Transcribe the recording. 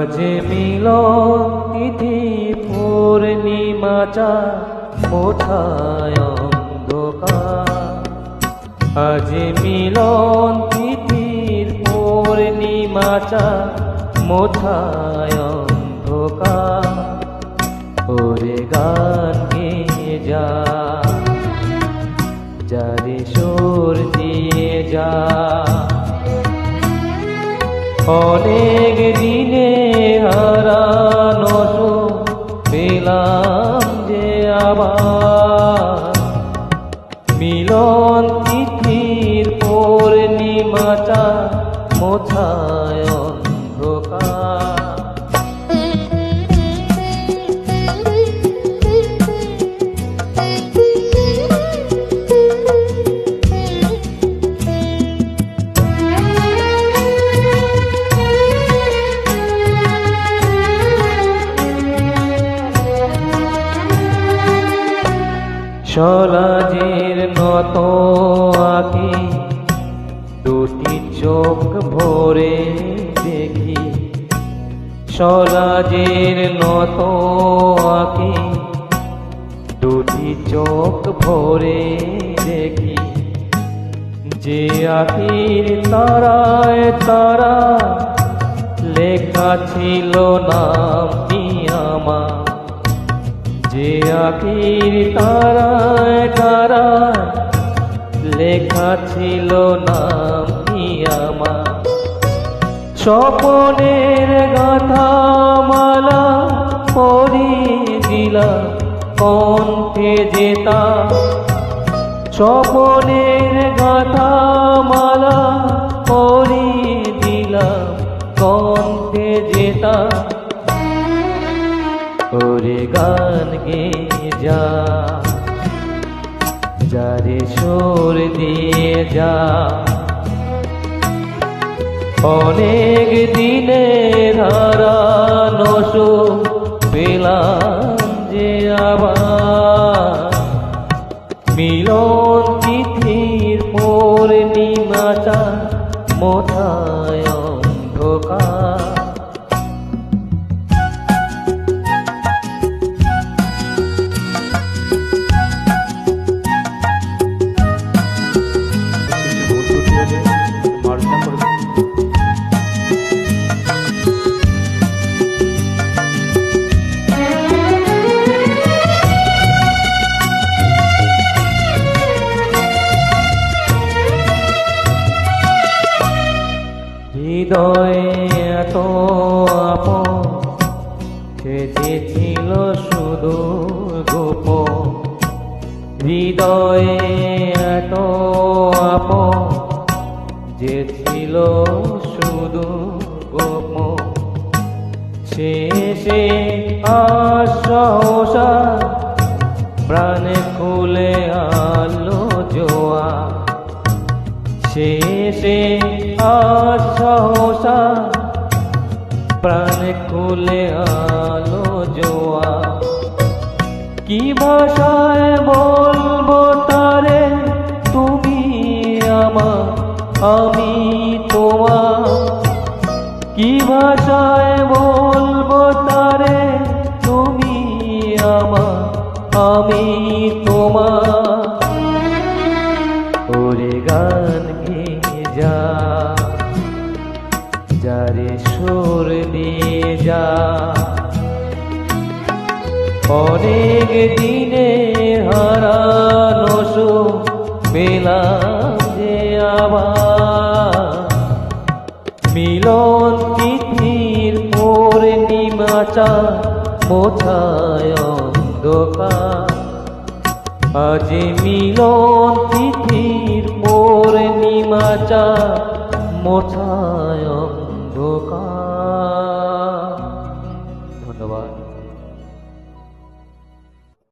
আজ মিলন তিথি পূর্ণিমাচা কোথায় অন্ধকার। আজ মিলন তিথির পূর্ণিমাচা কোথায় অন্ধকার। ওরে গান গেয়ে যা, যারে সুর দিয়ে যা। অনেক দিনে হারানো সুখ পেলাম যে আবার। মিলন তিথির পূর্ণিমাচা কোথায় অন্ধকার। সলাজের নত আঁকি দুটি চোখ ভরে দেখি। সলাজের নত আঁকি দুটি চোখ ভরে দেখি। যে আঁকির তারায় তারা লেখা ছিল নামটি আমার। যে আঁকির তারায় তারায় লেখা ছিল নামটি আমার। স্বপনের গাথা মালা পরিয়ে দিলাম কণ্ঠে যেতা। স্বপনের গাথা মালা পরিয়ে দিলাম কণ্ঠে যেতা। ওরে গান গেয়ে যা, যারে সুর দিয়ে যা। অনেক দিনে হারানো সুখ পেলাম যে আবার। মিলন তিথির পূর্ণিমাচা কোথায় অন্ধকার। হৃদয়ে এত আপন সে যে ছিল শুধু গোপন। হৃদয়ে এত আপন যে ছিল শুধু গোপন। শেষে আশা প্রাণে খুলে আলো জোয়া। শেষে আশা প্রাণে খুলে আলো জোয়া। কি ভাষায় বলবো তারে তুমি আমার আমি তোমার। কি ভাষায় বলবো তারে তুমি আমার আমি তোমার। ওরে গান গেয়ে যা, যারে সুর দিয়ে যা। অনেক দিনে হারানো সুখ পেলাম যে আবার। মিলন তিথির পূর্ণিমাচা কোথায় অন্ধকার। আজ মিলন তিথির পূর্ণিমাচা কোথায় অন্ধকার।